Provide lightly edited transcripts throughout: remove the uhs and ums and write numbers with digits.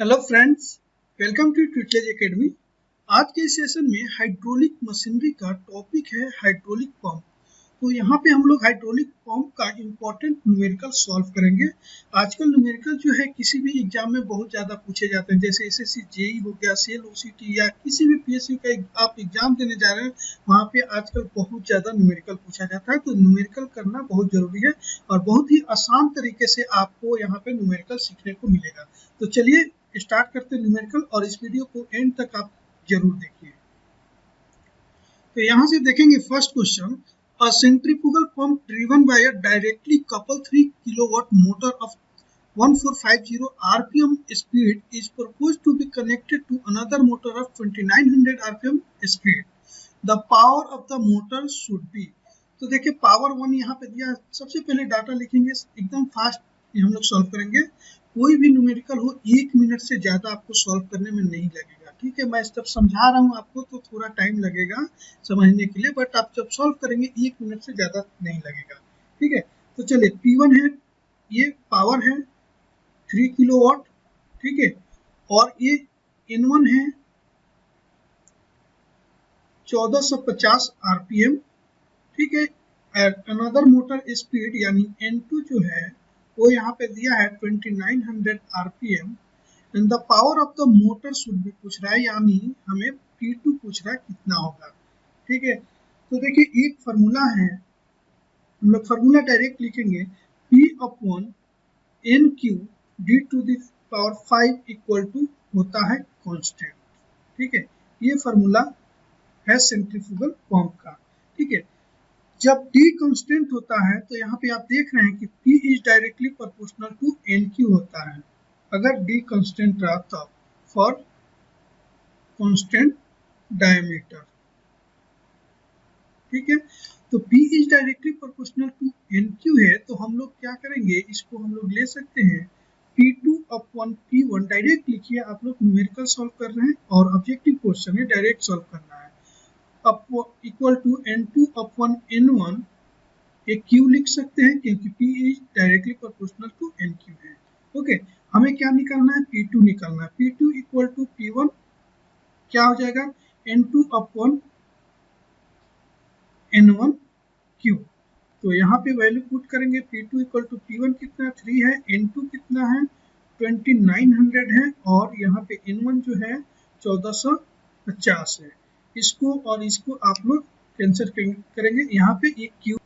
Hello friends, welcome to Tutelage Academy. आज के session में हाइड्रोलिक मशीनरी का टॉपिक है हाइड्रोलिक पंप। तो यहाँ पे हम लोग हाइड्रोलिक पंप का इम्पोर्टेंट न्यूमेरिकल सॉल्व करेंगे। आजकल न्यूमेरिकल जो है किसी भी एग्जाम में बहुत ज़्यादा पूछे जाते हैं, जैसे एसएससी जेई हो गया, सेल ओसीटी या किसी भी पीएसयू का आप एग्जाम देने जा रहे हैं, वहाँ पे आजकल बहुत ज़्यादा न्यूमेरिकल पूछा जाता है। तो न्यूमेरिकल करना बहुत ज़रूरी है और बहुत ही आसान तरीके से आपको यहाँ पे न्यूमेरिकल सीखने को मिलेगा। तो चलिए स्टार्ट करते हैं न्यूमेरिकल, और इस वीडियो को एंड तक आप जरूर देखिए। तो यहाँ से देखेंगे first question, a centrifugal pump driven by a directly coupled 3 kilowatt motor of 1450 rpm speed is proposed to be connected to another motor of 2900 rpm speed. The power of the motor should be। तो देखिए power one यहाँ पे दिया है। सबसे पहले data लिखेंगे, एकदम फास्ट हम लोग सॉल्व करेंगे। कोई भी न्यूमेरिकल हो 1 मिनट से ज्यादा आपको सॉल्व करने में नहीं लगेगा, ठीक है। मैं जब समझा रहा हूँ आपको तो थोड़ा टाइम लगेगा समझने के लिए, बट आप जब सॉल्व करेंगे 1 मिनट से ज्यादा नहीं लगेगा, ठीक है। तो चलिए P1 है, ये पावर है 3 किलोवाट, ठीक है। और ये N1 है 1450 आरपीएम, ठीक है। अनदर मोटर स्पीड यानी N2 जो है वो यहाँ पे दिया है 2900 RPM and the power of the motor should be पूछ रहा है, यानी हमें P2 पूछ रहा है कितना होगा, ठीक है। तो देखिए एक फार्मूला है, हम लोग फार्मूला डायरेक्ट लिखेंगे, P upon NQ D to the power 5 equal to होता है कांस्टेंट, ठीक है। ये फार्मूला है सेंट्रीफ्यूगल पंप का, ठीक है। जब D कांस्टेंट होता है तो यहाँ पे आप देख रहे हैं कि P is directly proportional to NQ होता है, अगर D कांस्टेंट रहा तब, फॉर कांस्टेंट डायमीटर, ठीक है। तो P is directly proportional to NQ है, तो हम लोग क्या करेंगे, इसको हम लोग ले सकते हैं P2 अपॉन P1। डायरेक्ट लिखिए, आप लोग न्यूमेरिकल सॉल्व कर रहे हैं और ऑब्जेक्टिव क्वेश्चन है, डायरेक्ट सॉल्व करना है। Equal to N2 upon N1, एक Q लिख सकते हैं क्योंकि P is directly proportional to NQ है, ओके। हमें क्या निकालना है, P2 निकालना है। P2 इक्वल टू P1 क्या हो जाएगा, N2 अपॉन N1 Q। तो यहाँ पे वैल्यू पुट करेंगे, P2 इक्वल टू P1 कितना 3 है, N2 कितना है 2900 है, और यहाँ पे N1 जो है 1450 है। इसको और इसको आप लोग कैंसिल करेंगे, यहाँ पे एक Q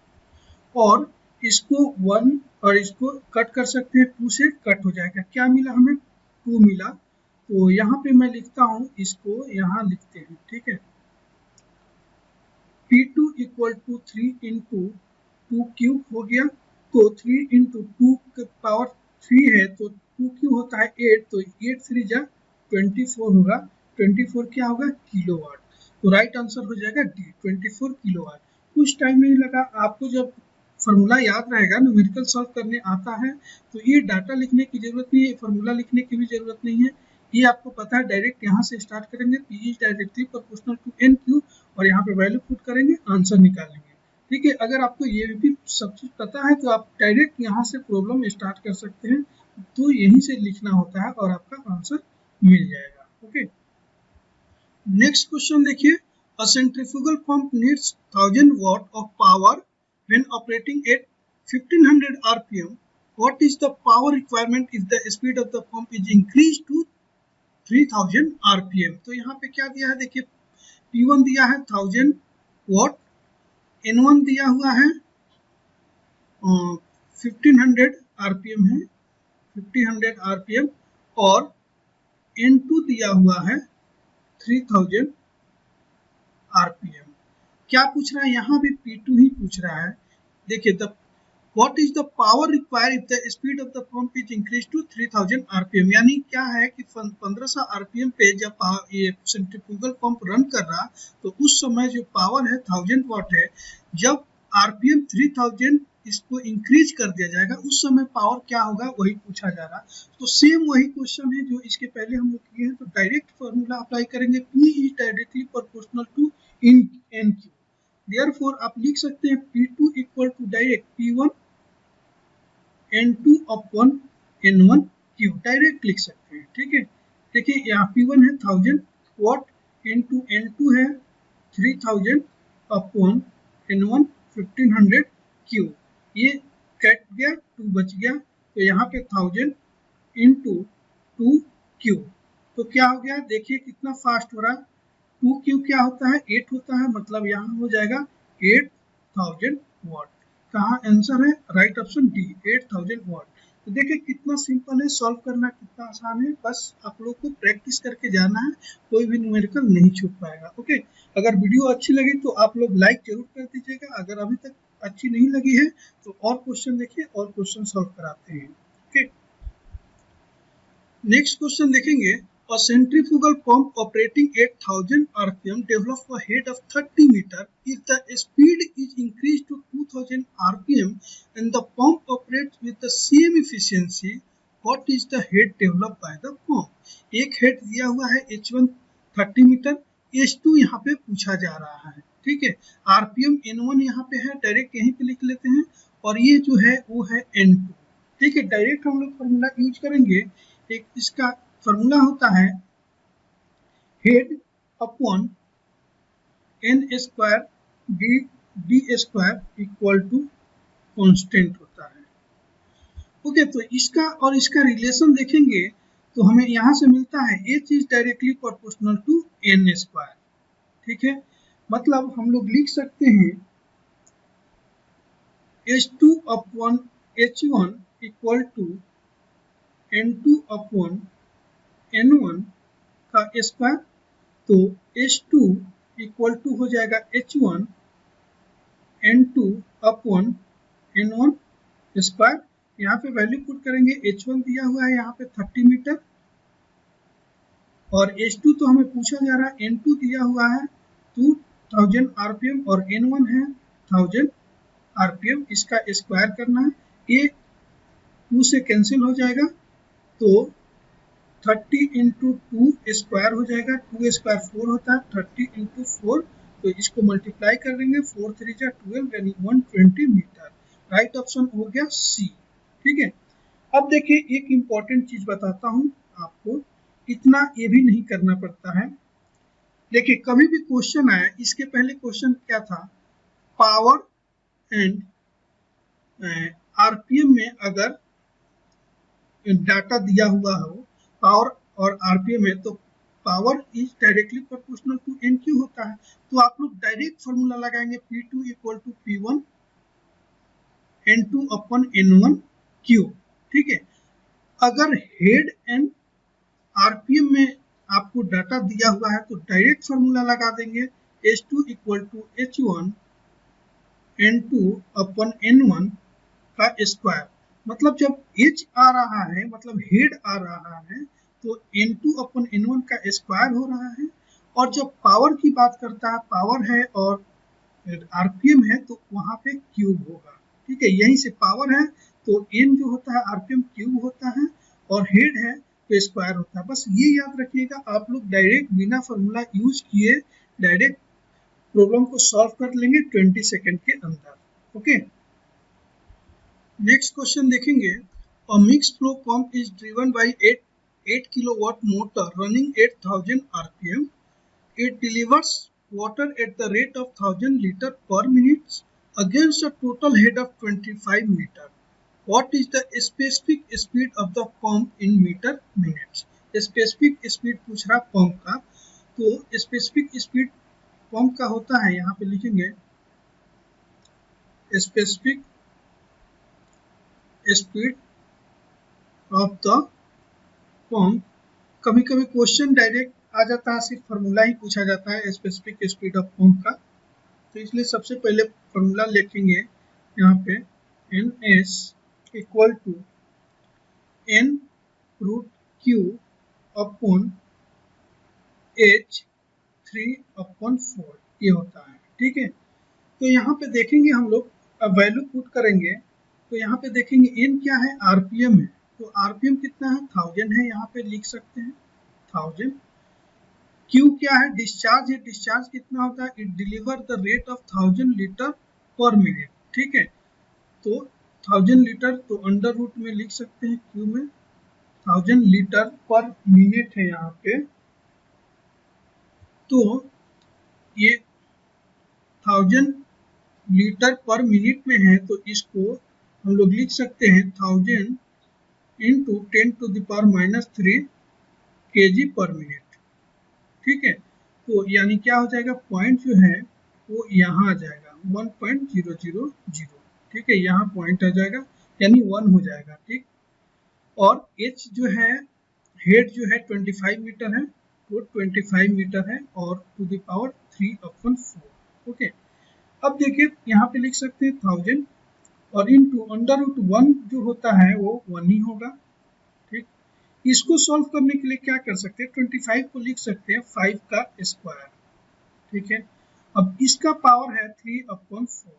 और इसको 1 और इसको कट कर सकते हैं, 2 से कट हो जाएगा। क्या मिला हमें, 2 मिला। तो यहाँ पे मैं लिखता हूँ, इसको यहाँ लिखते हैं, ठीक है। P2 equal to 3 into 2 cube हो गया, तो 3 इंटू 2 के पावर 3 है तो 2 क्यूब होता है 8, तो 8 3 जा 24 होगा, 24 क्या होगा किलोवाट। तो राइट आंसर हो जाएगा डी, 24 किलोवाट। कुछ टाइम नहीं लगा, आपको जब फार्मूला याद रहेगा, न्यूमेरिकल सॉल्व करने आता है, तो ये डाटा लिखने की जरूरत नहीं है, फार्मूला लिखने की भी जरूरत नहीं है, ये आपको पता है। डायरेक्ट यहाँ से स्टार्ट करेंगे, P is directly proportional to NQ और यहाँ पे वैल्यू पुट करेंगे, आंसर निकालेंगे, ठीक है। अगर आपको ये भी सब चीज पता है तो आप डायरेक्ट यहाँ से प्रॉब्लम स्टार्ट कर सकते हैं, तो यहीं से लिखना होता है और आपका आंसर मिल जाएगा, ओके। नेक्स्ट क्वेश्चन देखिए, a centrifugal pump needs 1000 watt of power when operating at 1500 rpm. What is the power requirement if the speed of the pump is increased to 3000 rpm? तो यहाँ पे क्या दिया है, देखिए P1 दिया है 1000 watt, N1 दिया हुआ है 1500 rpm है, 1500 rpm, और N2 दिया हुआ है 3000 rpm। क्या पूछ रहा है, यहाँ भी P2 ही पूछ रहा है। देखिए the what is the power required if the speed of the pump is increase to 3000 rpm, यानी क्या है कि 1500 rpm पे जब ये सेंट्रीफ्यूगल पंप रन कर रहा तो उस समय जो पावर है 1000 वाट है, जब rpm 3000 इसको इंक्रीज कर दिया जाएगा उस समय पावर क्या होगा, वही पूछा जा रहा। तो सेम वही क्वेश्चन है जो इसके पहले हम लोग किए हैं, तो डायरेक्ट फॉर्मूला अप्लाई करेंगे, P is directly proportional to NQ। Therefore आप लिख सकते हैं P2 equal to direct P1 N2 upon N1 Q, direct लिख सकते हैं, ठीक है। देखिए यहाँ P1 है 1000 वाट इंटू N2 है 3000 अपॉन N1 1500 क्यू। ये कट गया, 2 बच गया, तो यहाँ पे 1000 इंटू 2 क्यू। तो क्या हो गया, देखिए कितना फास्ट हो रहा है। 2 क्यू क्या होता है, 8 होता है, मतलब यहाँ हो जाएगा 8000 वाट। कहाँ आंसर है, राइट ऑप्शन डी 8000 वाट। तो देखिए कितना सिंपल है, सॉल्व करना कितना आसान है, बस आप लोग को प्रैक्टिस करके जाना है, कोई भी न्यूमेरिकल नहीं छूट पाएगा। ओके, अगर वीडियो अच्छी लगी तो आप लोग लाइक जरूर कर दीजिएगा। अगर अभी तक अच्छी नहीं लगी है तो और क्वेश्चन देखिए, और क्वेश्चन सॉल्व कराते हैं। ओके, नेक्स्ट क्वेश्चन देखेंगे। A centrifugal pump operating at 1000 rpm develops a head of 30 meter. If the speed is increased to 2000 rpm and the pump operates with the same efficiency, what is the head developed by the pump? एक head दिया हुआ है H1 30 metre, H2 यहाँ पे पूछा जा रहा है। ठीक है, आरपीएम N1 यहाँ पे है, डायरेक्ट यहीं पे लिख लेते हैं, और ये जो है वो है N2। ठीक है, डायरेक्ट हम लोग फॉर्मूला यूज करेंगे। एक इसका फॉर्मूला होता है head upon N square D square equal to constant होता है। ओके, तो इसका और इसका रिलेशन देखेंगे तो हमें यहाँ से मिलता है H is directly proportional to N square. ठीक है, मतलब हम लोग लिख सकते हैं H2 upon H1 equal to N2 upon N1 का स्क्वायर। तो H2 इक्वल टू हो जाएगा H1 N2 upon N1 square. यहाँ पे वैल्यू पुट करेंगे, H1 दिया हुआ है यहाँ पे 30 मीटर, और H2 तो हमें पूछा जा रहा है, N2 दिया हुआ है 2000 आरपीएम और N1 है 1000 आरपीएम। इसका स्क्वायर करना है, ये 2 से कैंसिल हो जाएगा, तो 30 इंटू 2 स्क्वायर हो जाएगा, 2 स्क्वायर 4 होता है, 30 इंटू 4, तो इसको मल्टीप्लाई कर देंगे, 4 3 जा 12 यानी 120 मीटर। राइट ऑप्शन हो गया सी। ठीक है, अब देखिए एक इंपॉर्टेंट चीज बताता हूं आपको, इतना ये भी नहीं करना पड़ता है। देखिए कभी भी क्वेश्चन आया, इसके पहले क्वेश्चन क्या था, पावर एंड आरपीएम में अगर डाटा दिया हुआ हो, पावर और आरपीएम है, तो power is directly proportional to N Q होता है। तो आप लोग डायरेक्ट फॉर्मूला लगाएंगे, P2 equal to P1 N2 upon N1 Q. ठीक है, अगर हेड एंड आरपीएम में आपको डाटा दिया हुआ है तो डायरेक्ट फॉर्मूला लगा देंगे, H2 equal to H1 N2 upon N1 का स्क्वायर। मतलब जब H आ रहा है, मतलब हेड आ रहा है, तो N2 अपन N1 का स्क्वायर हो रहा है, और जब पावर की बात करता है, पावर है और आरपीएम है, तो वहां पे क्यूब होगा। ठीक है, यहीं से पावर है तो N जो होता है आरपीएम क्यूब होता है, और हेड है तो स्क्वायर होता है। बस ये याद रखिएगा, आप लोग डायरेक्ट बिना फॉर्मूला यूज किए डायरेक्ट प्रॉब्लम को सॉल्व कर लेंगे 20 सेकेंड के अंदर। ओके, नेक्स्ट क्वेश्चन देखेंगे। अ mix flow pump is driven by 8 kilowatt motor running 8000 RPM. It delivers water at the rate of 1000 liter per minute against a total head of 25 meter. What is the specific speed of the pump in meter minutes? Specific speed पूछ रहा pump का, तो specific speed pump का होता है, यहाँ पे लिखेंगे specific speed of the pump. कभी कभी क्वेश्चन डायरेक्ट आ जाता है, सिर्फ फार्मूला ही पूछा जाता है स्पेसिफिक स्पीड ऑफ पंप का, तो इसलिए सबसे पहले फार्मूला लिखेंगे यहाँ पे N S equal to N root Q upon H 3/4 ये होता है। ठीक है, तो यहाँ पे देखेंगे हम लोग, अब वैल्यू पुट करेंगे, तो यहाँ पे देखेंगे एन क्या है, आरपीएम है, तो आरपीएम कितना है 1000 है, यहाँ पे लिख सकते हैं 1000। क्यू क्या है, डिस्चार्ज है, डिस्चार्ज कितना होता है, it deliver the rate of 1000 litre पर मिनट। ठीक है, तो 1000 लीटर तो अंडर रूट में लिख सकते हैं क्यू में 1000 लीटर पर मिनट है यहाँ पे, तो ये 1000 लीटर पर मिनट में है, तो इसको हम लोग लिख सकते हैं 1000 इंटू 10⁻³ kg पर मिनट। ठीक है, तो यानी क्या हो जाएगा, पॉइंट जो है वो यहाँ आ जाएगा 1.000। ठीक है, यहाँ पॉइंट आ जाएगा यानी 1 हो जाएगा। ठीक, और h जो है, हेड जो है 25 मीटर है, तो 25 मीटर है और टू द पावर 3/4। ओके, अब देखिए यहाँ पे लिख सकते हैं 1000 और इंटू √1 जो होता है वो 1 ही होगा। ठीक, इसको सॉल्व करने के लिए क्या कर सकते हैं, 25 को लिख सकते हैं 5 का स्क्वायर। ठीक है, अब इसका पावर है 3/4,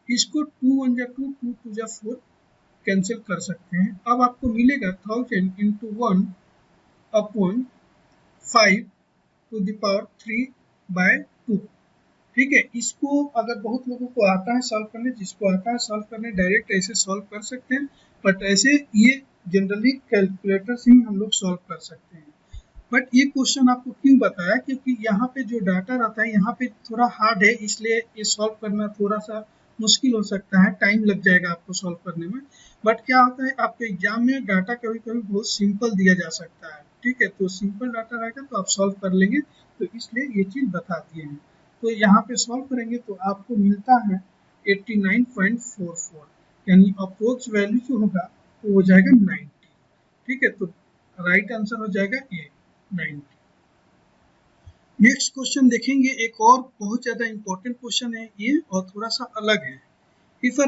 इसको 2 1 जा 2, 2 2 जा 4 कैंसिल कर सकते हैं। अब आपको मिलेगा 1000 इंटू 1/5 टू द पावर 3/2। ठीक है, इसको अगर बहुत लोगों को आता है सॉल्व करने, जिसको आता है सॉल्व करने डायरेक्ट ऐसे सॉल्व कर सकते हैं, बट ऐसे ये जनरली कैलकुलेटर से ही हम लोग सॉल्व कर सकते हैं। बट ये क्वेश्चन आपको क्यों बताया, क्योंकि यहाँ पे जो डाटा रहता है यहाँ पे थोड़ा हार्ड है, इसलिए ये सॉल्व करना थोड़ा सा मुश्किल हो सकता है, टाइम लग जाएगा आपको सॉल्व करने में। बट क्या होता है, आपके एग्जाम में डाटा कभी कभी बहुत सिंपल दिया जा सकता है। ठीक है, तो सिंपल डाटा रहेगा तो आप सॉल्व कर लेंगे, तो इसलिए ये चीज़ बता दिए हैं। तो यहाँ पे सॉल्व करेंगे तो आपको मिलता है 89.44, यानी अप्रोच वैल्यू जो होगा वो हो जाएगा 90। ठीक है, तो राइट आंसर हो जाएगा ए 90। नेक्स्ट क्वेश्चन देखेंगे, एक और बहुत ज्यादा इंपॉर्टेंट क्वेश्चन है ये और थोड़ा सा अलग है। If a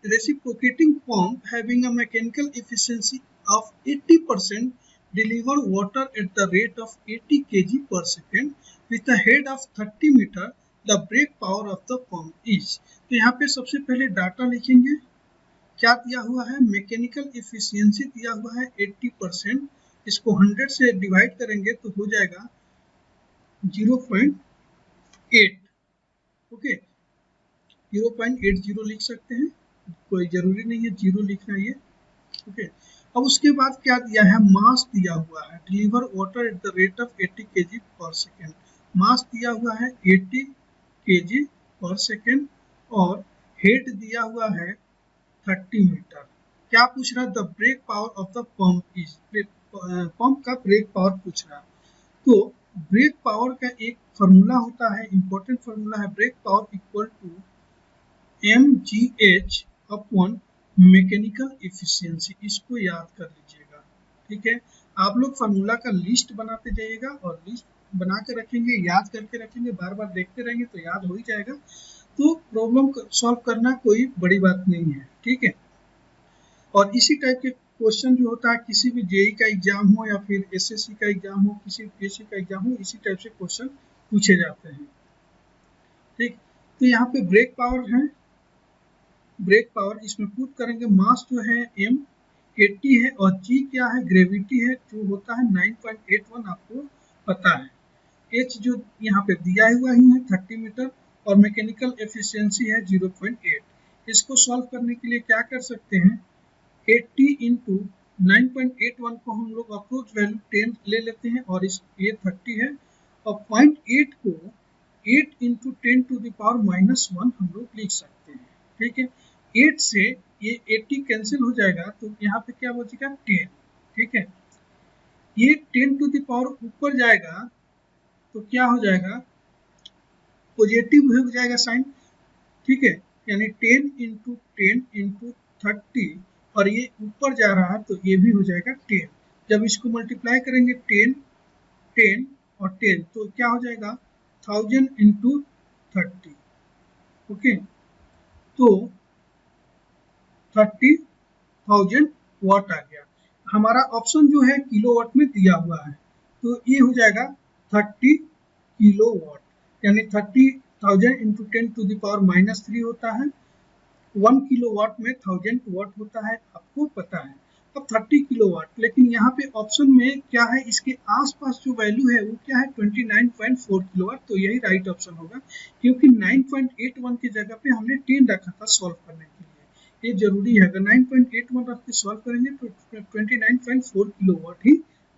reciprocating pump having a mechanical efficiency of 80% deliver water at the rate of 80 kg per second with a head of 30 meter, the brake power of the pump is। तो यहाँ पे सबसे पहले डाटा लिखेंगे, क्या दिया हुआ है, मैकेनिकल इफिशियंसी दिया हुआ है 80%, इसको 100 से डिवाइड करेंगे तो हो जाएगा 0.8। ओके, 0.80 लिख सकते हैं, कोई जरूरी नहीं है जीरो लिखना ये। ओके, अब उसके बाद क्या दिया है, मास दिया हुआ है, deliver water at the rate of 80 kg पर सेकेंड। मास दिया हुआ है 80 kg पर सेकेंड और हेड दिया हुआ है 30 मीटर। क्या पूछ रहा है, the brake power of the pump is, pump का ब्रेक पावर पूछ रहा है। तो ब्रेक पावर का एक फॉर्मूला होता है, इंपॉर्टेंट फॉर्मूला है, brake power equal to mgh upon mechanical efficiency, इसको याद कर लीजिएगा। ठीक है, आप लोग फार्मूला का लिस्ट बनाते जाइएगा और लिस्ट बना के रखेंगे, याद करके रखेंगे, बार बार देखते रहेंगे तो याद हो ही जाएगा। तो प्रॉब्लम सॉल्व करना कोई बड़ी बात नहीं है। ठीक है, और इसी टाइप के क्वेश्चन जो होता है, किसी भी जेई का एग्जाम हो या फिर एसएससी का एग्जाम हो, किसी पीएससी का एग्जाम हो, इसी टाइप से क्वेश्चन पूछे जाते हैं। ठीक, तो यहाँ पे ब्रेक पावर है, ब्रेक पावर इसमें पुट करेंगे, मास जो है m 80 है और g क्या है, ग्रेविटी है जो होता है 9.81, आपको पता है। h जो यहाँ पे दिया हुआ ही है 30 मीटर और मैकेनिकल एफिशिएंसी है 0.8। इसको सॉल्व करने के लिए क्या कर सकते हैं, 80 इंटू 9.81 को हम लोग अप्रोच वैल्यू 10 ले लेते हैं और इस ये 30 है और 0.8 को 8 इंटू 10 टू द पावर -1 हम लोग लिख सकते हैं। ठीक है, 8 से ये 80 कैंसिल हो जाएगा तो यहाँ पे क्या बचेगा 10। ठीक है, ये 10 टू द पावर ऊपर जाएगा तो क्या हो जाएगा, पॉजिटिव हो जाएगा साइन। ठीक है, यानी 10 इंटू 10 इंटू 30 और ये ऊपर जा रहा है तो ये भी हो जाएगा 10। जब इसको मल्टीप्लाई करेंगे 10 10 और 10 तो क्या हो जाएगा 1000 इंटू 30। ओके, तो 30,000 वाट आ गया। हमारा ऑप्शन जो है किलोवाट में दिया हुआ है तो ये हो जाएगा 30 किलोवाट, यानी 30,000 इंटू 10 टू द पावर -3 होता है। 1 किलोवाट में 1000 वाट होता है, आपको पता है। अब 30 किलोवाट, लेकिन यहाँ पे ऑप्शन में क्या है, इसके आसपास जो वैल्यू है वो क्या है 29.4 किलोवाट, तो यही राइट ऑप्शन होगा क्योंकि 9.81 की जगह पे हमने 10 रखा था सॉल्व करने के लिए। ये जरूरी है। अगर 9.81 रख के सॉल्व करेंगे तो 29.4 किलोवाट ही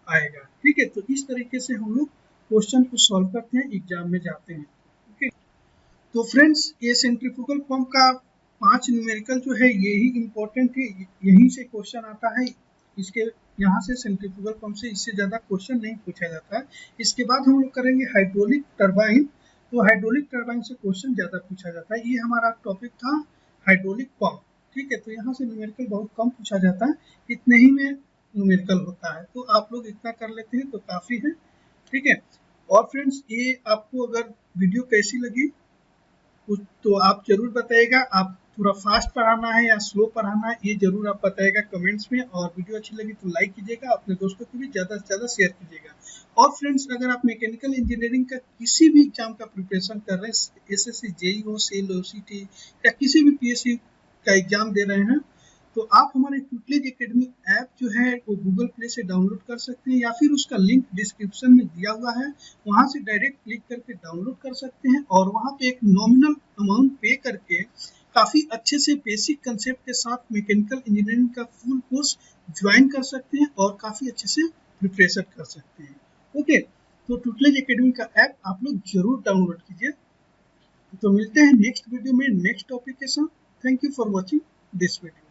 आएगा। ठीक है, तो इस तरीके से हम लोग क्वेश्चन को सॉल्व करते हैं, एग्जाम में जाते हैं। ओके, तो फ्रेंड्स ये सेंट्रीफ्यूगल पंप का 5 न्यूमेरिकल जो है यही इंपॉर्टेंट है, यहीं से क्वेश्चन आता है। इसके यहाँ से सेंट्रीफ्यूगल पंप से इससे ज़्यादा क्वेश्चन नहीं पूछा जाता है। इसके बाद हम लोग करेंगे हाइड्रोलिक टरबाइन। तो हाइड्रोलिक टरबाइन से क्वेश्चन ज़्यादा पूछा जाता है। ये हमारा टॉपिक था हाइड्रोलिक पंप। ठीक है, तो यहाँ से न्यूमेरिकल बहुत कम पूछा जाता है, इतने ही में न्यूमेरिकल होता है। तो आप लोग इतना कर लेते हैं तो काफ़ी है। ठीक है, और फ्रेंड्स ये आपको अगर वीडियो कैसी लगी तो आप जरूर बताइएगा। आप थोड़ा फास्ट पढ़ाना है या स्लो पढ़ाना है, ये जरूर आप बताइएगा कमेंट्स में। और वीडियो अच्छी लगी तो लाइक कीजिएगा, अपने दोस्तों को भी ज़्यादा से ज़्यादा शेयर कीजिएगा। और फ्रेंड्स अगर आप मैकेनिकल इंजीनियरिंग का किसी भी एग्जाम का प्रिपरेशन कर रहे हैं, एसएससी, जेईई हो, सेल हो, सीटी या किसी भी पीएससी का एग्जाम दे रहे हैं, तो आप हमारे ट्यूटलेज एकेडमी ऐप जो है वो गूगल प्ले से डाउनलोड कर सकते हैं, या फिर उसका लिंक डिस्क्रिप्शन में दिया हुआ है, वहां से डायरेक्ट क्लिक करके डाउनलोड कर सकते हैं। और वहां पे एक नॉमिनल अमाउंट पे करके काफ़ी अच्छे से बेसिक कंसेप्ट के साथ मैकेनिकल इंजीनियरिंग का फुल कोर्स ज्वाइन कर सकते हैं और काफ़ी अच्छे से प्रिपरेशन कर सकते हैं। ओके, तो ट्यूटलेज एकेडमी का ऐप आप लोग जरूर डाउनलोड कीजिए। तो मिलते हैं नेक्स्ट वीडियो में नेक्स्ट टॉपिक के साथ। Thank you for watching this video.